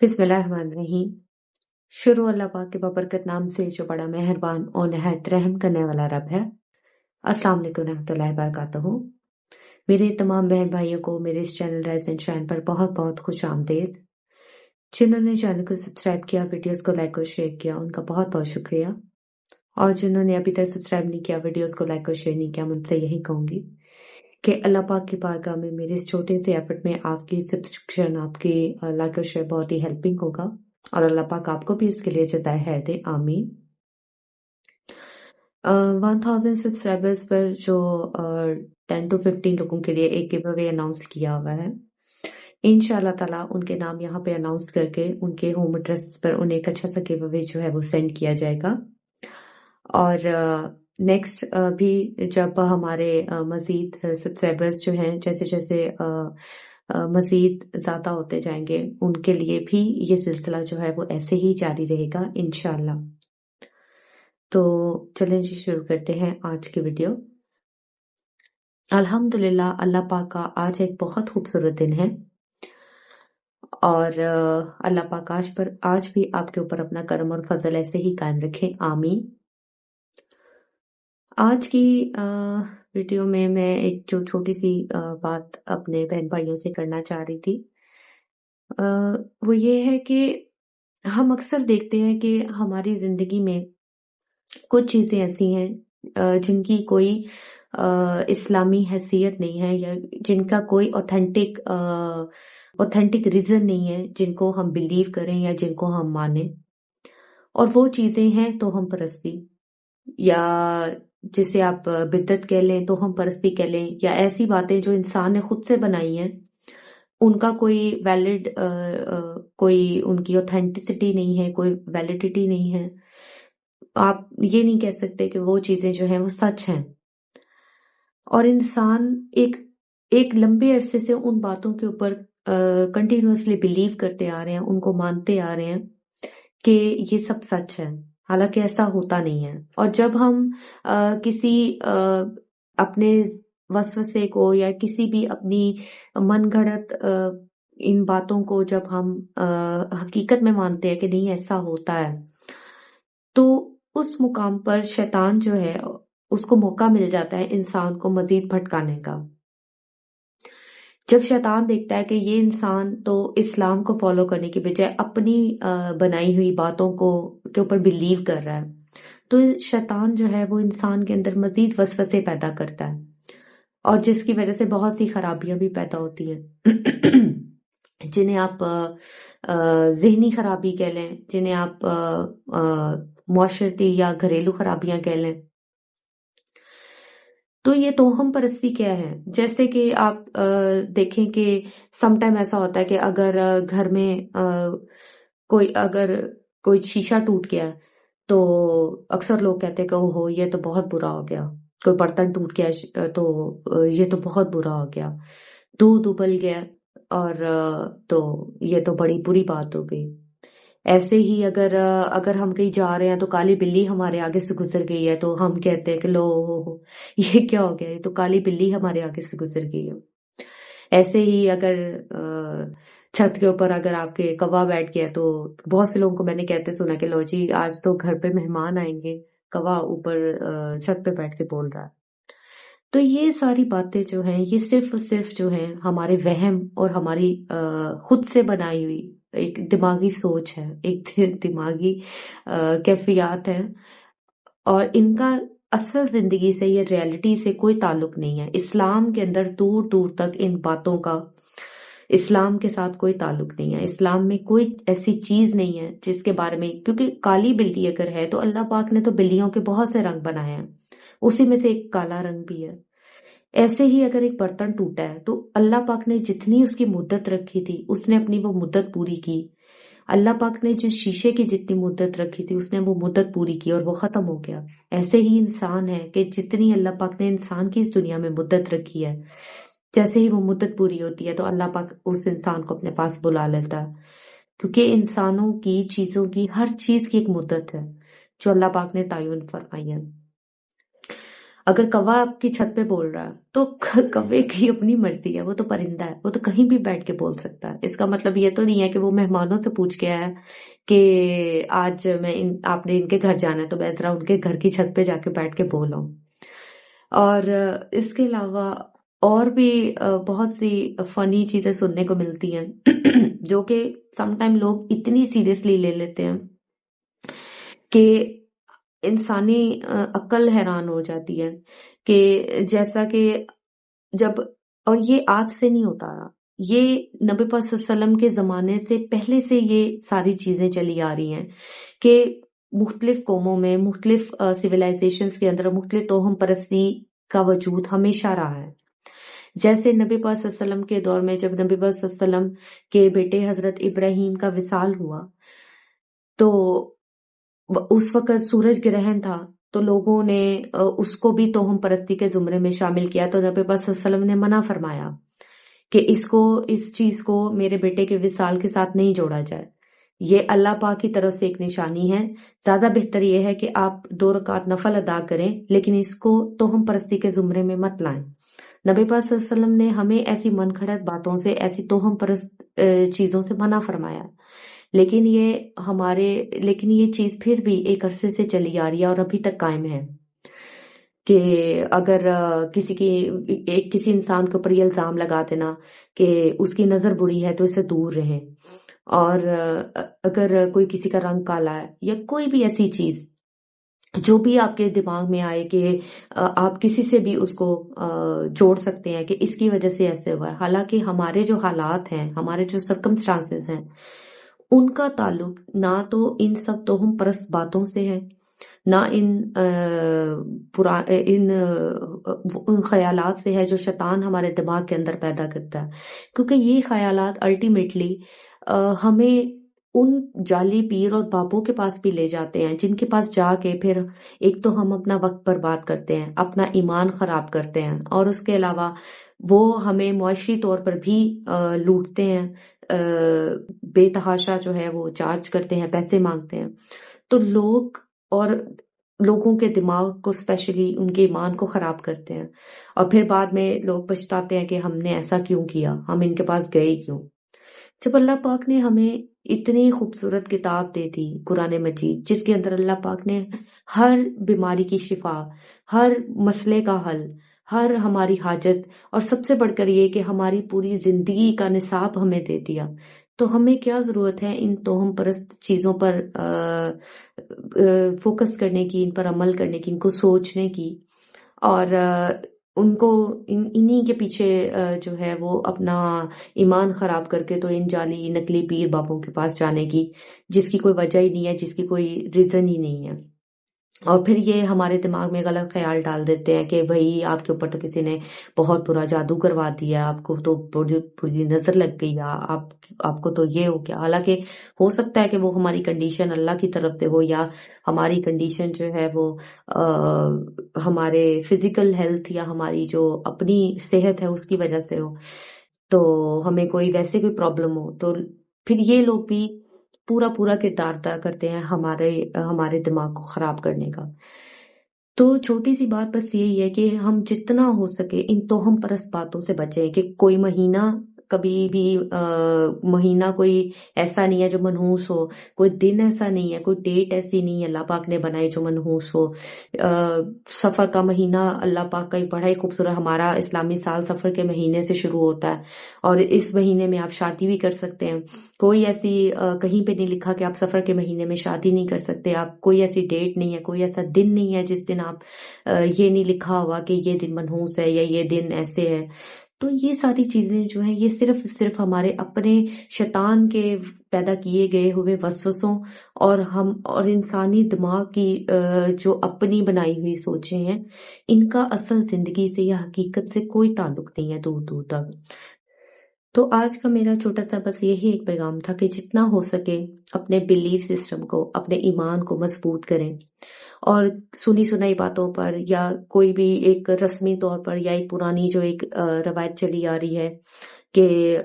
بسم اللہ الرحمن الرحیم۔ شروع اللہ پاک کے بابرکت نام سے جو بڑا مہربان اور نہایت رحم کرنے والا رب ہے۔ السلام علیکم رحمۃ اللہ وبرکاتہ۔ میرے تمام بہن بھائیوں کو میرے اس چینل رائز اینڈ شائن پر بہت بہت خوش آمدید۔ جنہوں نے چینل کو سبسکرائب کیا، ویڈیوز کو لائک اور شیئر کیا، ان کا بہت بہت شکریہ۔ اور جنہوں نے ابھی تک سبسکرائب نہیں کیا، ویڈیوز کو لائک اور شیئر نہیں کیا، میں ان سے یہی کہوں گی کہ اللہ پاک کی بارگاہ میں میرے اس چھوٹے سے ایفرٹ میں آپ کی سبسکرپشن، آپ کی لائک اور شیئر بہت ہی ہیلپنگ ہوگا، اور اللہ پاک آپ کو بھی اس کے لیے جزائے خیر دے، آمین۔ 1000 سبسکرائبرز پر جو 10 to 15 لوگوں کے لیے ایک گیو اوے اناؤنس کیا ہوا ہے، انشاءاللہ تعالیٰ ان کے نام یہاں پہ اناؤنس کر کے ان کے ہوم ایڈریس پر انہیں ایک اچھا سا گیو اوے جو ہے وہ سینڈ کیا جائے گا۔ اور نیکسٹ بھی جب ہمارے مزید سبسکرائبرز جو ہیں جیسے جیسے مزید زیادہ ہوتے جائیں گے، ان کے لیے بھی یہ سلسلہ جو ہے وہ ایسے ہی جاری رہے گا انشاءاللہ۔ تو چلیں جی شروع کرتے ہیں آج کی ویڈیو۔ الحمدللہ اللہ پاک کا آج ایک بہت خوبصورت دن ہے، اور اللہ پاک آج بھی آپ کے اوپر اپنا کرم اور فضل ایسے ہی قائم رکھے، آمین۔ آج کی ویڈیو میں ایک جو چھوٹی سی بات اپنے بہن بھائیوں سے کرنا چاہ رہی تھی، وہ یہ ہے کہ ہم اکثر دیکھتے ہیں کہ ہماری زندگی میں کچھ چیزیں ایسی ہیں جن کی کوئی اسلامی حیثیت نہیں ہے، یا جن کا کوئی اوتھینٹک ریزن نہیں ہے جن کو ہم بلیو کریں یا جن کو ہم مانیں، اور وہ چیزیں ہیں توہم پرستی، یا جسے آپ بدعت کہہ لیں، توہم پرستی کہہ لیں، یا ایسی باتیں جو انسان نے خود سے بنائی ہیں، ان کا کوئی ویلڈ کوئی ان کی اوتھینٹسٹی نہیں ہے، کوئی ویلڈیٹی نہیں ہے۔ آپ یہ نہیں کہہ سکتے کہ وہ چیزیں جو ہیں وہ سچ ہیں، اور انسان ایک لمبے عرصے سے ان باتوں کے اوپر کنٹینیوسلی بلیو کرتے آ رہے ہیں، ان کو مانتے آ رہے ہیں کہ یہ سب سچ ہے، حالانکہ ایسا ہوتا نہیں ہے۔ اور جب ہم کسی اپنے وسوسے کو یا کسی بھی اپنی من گھڑت ان باتوں کو جب ہم حقیقت میں مانتے ہیں کہ نہیں ایسا ہوتا ہے، تو اس مقام پر شیطان جو ہے اس کو موقع مل جاتا ہے انسان کو مزید بھٹکانے کا۔ جب شیطان دیکھتا ہے کہ یہ انسان تو اسلام کو فالو کرنے کی بجائے اپنی بنائی ہوئی باتوں کے اوپر بلیو کر رہا ہے، تو شیطان جو ہے وہ انسان کے اندر مزید وسوسے پیدا کرتا ہے، اور جس کی وجہ سے بہت سی خرابیاں بھی پیدا ہوتی ہیں جنہیں آپ ذہنی خرابی کہہ لیں، جنہیں آپ معاشرتی یا گھریلو خرابیاں کہہ لیں۔ تو یہ توہم پرستی کیا ہے؟ جیسے کہ آپ دیکھیں کہ سم ٹائم ایسا ہوتا ہے کہ اگر گھر میں کوئی شیشہ ٹوٹ گیا تو اکثر لوگ کہتے ہیں کہ اوہو یہ تو بہت برا ہو گیا، کوئی برتن ٹوٹ گیا تو یہ تو بہت برا ہو گیا، دودھ ابل گیا اور تو یہ تو بڑی بری بات ہو گئی۔ ایسے ہی اگر ہم کہیں جا رہے ہیں تو کالی بلی ہمارے آگے سے گزر گئی ہے تو ہم کہتے ہیں کہ لو یہ کیا ہو گیا، یہ تو کالی بلی ہمارے آگے سے گزر گئی ہے۔ ایسے ہی اگر چھت کے اوپر اگر آپ کے کوا بیٹھ گیا تو بہت سے لوگوں کو میں نے کہتے سنا کہ لو جی آج تو گھر پہ مہمان آئیں گے، کوا اوپر چھت پہ بیٹھ کے بول رہا ہے۔ تو یہ ساری باتیں جو ہیں یہ صرف جو ہیں ہمارے وہم اور ہماری خود سے بنائی ہوئی ایک دماغی سوچ ہے، ایک دماغی کیفیات ہے، اور ان کا اصل زندگی سے یا ریالٹی سے کوئی تعلق نہیں ہے۔ اسلام کے اندر دور دور تک ان باتوں کا اسلام کے ساتھ کوئی تعلق نہیں ہے۔ اسلام میں کوئی ایسی چیز نہیں ہے جس کے بارے میں، کیونکہ کالی بلی اگر ہے تو اللہ پاک نے تو بلیوں کے بہت سے رنگ بنائے ہیں، اسی میں سے ایک کالا رنگ بھی ہے۔ ایسے ہی اگر ایک برتن ٹوٹا ہے تو اللہ پاک نے جتنی اس کی مدت رکھی تھی اس نے اپنی وہ مدت پوری کی۔ اللہ پاک نے جس شیشے کی جتنی مدت رکھی تھی اس نے وہ مدت پوری کی اور وہ ختم ہو گیا۔ ایسے ہی انسان ہے کہ جتنی اللہ پاک نے انسان کی اس دنیا میں مدت رکھی ہے، جیسے ہی وہ مدت پوری ہوتی ہے تو اللہ پاک اس انسان کو اپنے پاس بلا لیتا ہے، کیونکہ انسانوں کی، چیزوں کی، ہر چیز کی ایک مدت ہے جو اللہ پاک نے تعین فرمائی ہے۔ اگر کوا آپ کی چھت پہ بول رہا ہے تو کوے کی اپنی مرضی ہے، وہ تو پرندہ ہے، وہ تو کہیں بھی بیٹھ کے بول سکتا ہے. اس کا مطلب یہ تو نہیں ہے کہ وہ مہمانوں سے پوچھ کے آیا کہ آج آپ نے ان کے گھر جانا ہے تو میں ذرا ان کے گھر کی چھت پہ جا کے بیٹھ کے بول آؤں. اور اس کے علاوہ اور بھی بہت سی فنی چیزیں سننے کو ملتی ہیں جو کہ سم ٹائم لوگ اتنی سیریسلی لے لیتے ہیں کہ انسانی عقل حیران ہو جاتی ہے. کہ جیسا کہ جب، اور یہ آج سے نہیں ہوتا، یہ نبی پاک صلی اللہ علیہ وسلم کے زمانے سے پہلے سے یہ ساری چیزیں چلی آ رہی ہیں کہ مختلف قوموں میں، مختلف سویلائزیشنز کے اندر مختلف توہم پرستی کا وجود ہمیشہ رہا ہے. جیسے نبی پاک صلی اللہ علیہ وسلم کے دور میں جب نبی پاک صلی اللہ علیہ وسلم کے بیٹے حضرت ابراہیم کا وصال ہوا تو اس وقت سورج گرہن تھا، تو لوگوں نے اس کو بھی توہم پرستی کے زمرے میں شامل کیا. تو نبی پاک صلی اللہ علیہ وسلم نے منع فرمایا کہ اس چیز کو میرے بیٹے کے وصال کے ساتھ نہیں جوڑا جائے، یہ اللہ پاک کی طرف سے ایک نشانی ہے. زیادہ بہتر یہ ہے کہ آپ 2 رکعت نفل ادا کریں، لیکن اس کو توہم پرستی کے زمرے میں مت لائیں. نبی پاک صلی اللہ علیہ وسلم نے ہمیں ایسی من گھڑت باتوں سے، ایسی توہم پرست چیزوں سے منع فرمایا. لیکن یہ چیز پھر بھی ایک عرصے سے چلی آ رہی ہے اور ابھی تک قائم ہے کہ اگر کسی انسان کے اوپر یہ الزام لگا دینا کہ اس کی نظر بری ہے تو اسے دور رہیں، اور اگر کوئی کسی کا رنگ کالا ہے یا کوئی بھی ایسی چیز جو بھی آپ کے دماغ میں آئے کہ آپ کسی سے بھی اس کو جوڑ سکتے ہیں کہ اس کی وجہ سے ایسے ہوا ہے. حالانکہ ہمارے جو حالات ہیں، ہمارے جو سرکمسٹانسز ہیں، ان کا تعلق نہ تو ان سب توہم پرست باتوں سے ہے، نہ ان خیالات سے ہے جو شیطان ہمارے دماغ کے اندر پیدا کرتا ہے. کیونکہ یہ خیالات الٹیمیٹلی ہمیں ان جعلی پیر اور بابوں کے پاس بھی لے جاتے ہیں، جن کے پاس جا کے پھر ایک تو ہم اپنا وقت برباد کرتے ہیں، اپنا ایمان خراب کرتے ہیں، اور اس کے علاوہ وہ ہمیں معاشی طور پر بھی لوٹتے ہیں، بے تحاشا جو ہے وہ چارج کرتے ہیں، پیسے مانگتے ہیں. تو لوگوں کے دماغ کو اسپیشلی ان کے ایمان کو خراب کرتے ہیں، اور پھر بعد میں لوگ پچھتاتے ہیں کہ ہم نے ایسا کیوں کیا، ہم ان کے پاس گئے کیوں. جب اللہ پاک نے ہمیں اتنی خوبصورت کتاب دے دی قرآن مجید، جس کے اندر اللہ پاک نے ہر بیماری کی شفا، ہر مسئلے کا حل، ہر ہماری حاجت، اور سب سے بڑھ کر یہ کہ ہماری پوری زندگی کا نصاب ہمیں دے دیا، تو ہمیں کیا ضرورت ہے ان توہم پرست چیزوں پر فوکس کرنے کی، ان پر عمل کرنے کی، ان کو سوچنے کی، اور ان کو انہی کے پیچھے جو ہے وہ اپنا ایمان خراب کر کے تو ان جعلی نکلی پیر بابوں کے پاس جانے کی، جس کی کوئی وجہ ہی نہیں ہے، جس کی کوئی ریزن ہی نہیں ہے. اور پھر یہ ہمارے دماغ میں غلط خیال ڈال دیتے ہیں کہ بھائی آپ کے اوپر تو کسی نے بہت برا جادو کروا دیا، آپ کو تو بری نظر لگ گئی، یا آپ کو تو یہ ہو گیا. حالانکہ ہو سکتا ہے کہ وہ ہماری کنڈیشن اللہ کی طرف سے ہو، یا ہماری کنڈیشن جو ہے وہ ہمارے فزیکل ہیلتھ یا ہماری جو اپنی صحت ہے اس کی وجہ سے ہو، تو ہمیں کوئی ویسے کوئی پرابلم ہو، تو پھر یہ لوگ بھی پورا کردار ادا کرتے ہیں ہمارے دماغ کو خراب کرنے کا. تو چھوٹی سی بات بس یہی ہے کہ ہم جتنا ہو سکے ان توہم پرست باتوں سے بچیں، کہ کوئی مہینہ کبھی بھی مہینہ کوئی ایسا نہیں ہے جو منحوس ہو، کوئی دن ایسا نہیں ہے، کوئی ڈیٹ ایسی نہیں ہے اللہ پاک نے بنائی جو منحوس ہو. سفر کا مہینہ اللہ پاک کا ایک بڑا ہی خوبصورت، ہمارا اسلامی سال سفر کے مہینے سے شروع ہوتا ہے، اور اس مہینے میں آپ شادی بھی کر سکتے ہیں. کوئی ایسی کہیں پہ نہیں لکھا کہ آپ سفر کے مہینے میں شادی نہیں کر سکتے. آپ کوئی ایسی ڈیٹ نہیں ہے، کوئی ایسا دن نہیں ہے جس دن آپ یہ نہیں لکھا ہوا کہ یہ دن منحوس ہے یا یہ دن ایسے ہے. تو یہ ساری چیزیں جو ہیں یہ صرف ہمارے اپنے شیطان کے پیدا کیے گئے ہوئے وسوسوں اور انسانی دماغ کی جو اپنی بنائی ہوئی سوچیں ہیں، ان کا اصل زندگی سے یا حقیقت سے کوئی تعلق نہیں ہے دور تک. تو آج کا میرا چھوٹا سا بس یہی ایک پیغام تھا کہ جتنا ہو سکے اپنے بلیف سسٹم کو، اپنے ایمان کو مضبوط کریں، اور سنی سنائی باتوں پر یا کوئی بھی ایک رسمی طور پر یا ایک پرانی جو ایک روایت چلی آ رہی ہے کہ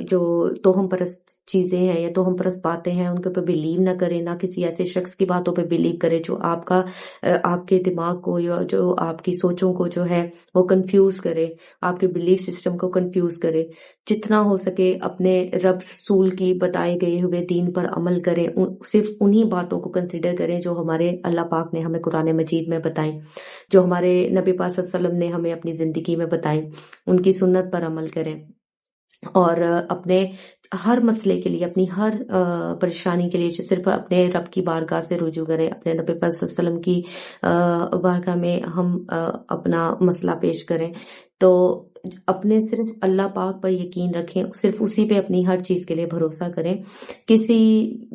جو توہم پرست چیزیں ہیں یا توہم پرست باتیں ہیں ان کے اوپر بلیو نہ کریں، نہ کسی ایسے شخص کی باتوں پہ بلیو کریں جو آپ کے دماغ کو یا جو آپ کی سوچوں کو جو ہے وہ کنفیوز کرے، آپ کے بلیف سسٹم کو کنفیوز کرے۔ جتنا ہو سکے اپنے رب رسول کی بتائے گئے ہوئے دین پر عمل کریں، صرف انہی باتوں کو کنسیڈر کریں جو ہمارے اللہ پاک نے ہمیں قرآن مجید میں بتائیں، جو ہمارے نبی پاک صلی اللہ علیہ وسلم نے ہمیں اپنی زندگی میں بتائیں، ان کی سنت پر عمل کریں، اور اپنے ہر مسئلے کے لیے، اپنی ہر پریشانی کے لیے جو صرف اپنے رب کی بارگاہ سے رجوع کریں، اپنے نبی پاک صلی اللہ علیہ وسلم کی بارگاہ میں ہم اپنا مسئلہ پیش کریں، تو اپنے صرف اللہ پاک پر یقین رکھیں، صرف اسی پہ اپنی ہر چیز کے لیے بھروسہ کریں، کسی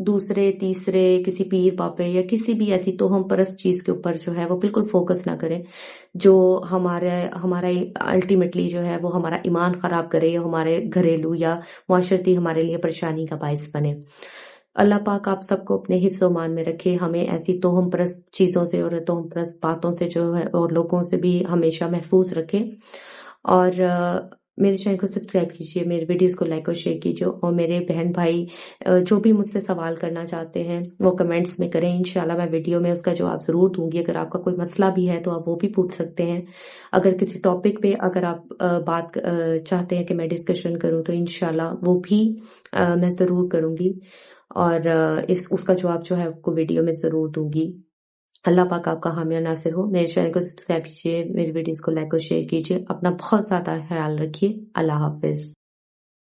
دوسرے تیسرے کسی پیر باپے یا کسی بھی ایسی توہم پرست چیز کے اوپر جو ہے وہ بالکل فوکس نہ کریں جو ہمارا الٹیمیٹلی جو ہے وہ ہمارا ایمان خراب کرے یا ہمارے گھریلو یا معاشرتی ہمارے لیے پریشانی کا باعث بنے۔ اللہ پاک آپ سب کو اپنے حفظ و امان میں رکھے، ہمیں ایسی توہم پرست چیزوں سے اور توہم پرست باتوں سے جو ہے اور لوگوں سے بھی ہمیشہ محفوظ رکھے، اور میرے چینل کو سبسکرائب کیجیے، میرے ویڈیوز کو لائک اور شیئر کیجیے، اور میرے بہن بھائی جو بھی مجھ سے سوال کرنا چاہتے ہیں وہ کمنٹس میں کریں، انشاءاللہ میں ویڈیو میں اس کا جواب ضرور دوں گی۔ اگر آپ کا کوئی مسئلہ بھی ہے تو آپ وہ بھی پوچھ سکتے ہیں، اگر کسی ٹاپک پہ اگر آپ بات چاہتے ہیں کہ میں ڈسکشن کروں تو انشاءاللہ وہ بھی میں ضرور کروں گی، اور اس کا جواب جو ہے آپ کو ویڈیو میں ضرور دوں گی۔ اللہ پاک آپ کا حامی و ناصر ہو۔ میرے چینل کو سبسکرائب کیجیے، میری ویڈیوز کو لائک اور شیئر کیجیے، اپنا بہت زیادہ خیال رکھیے۔ اللہ حافظ۔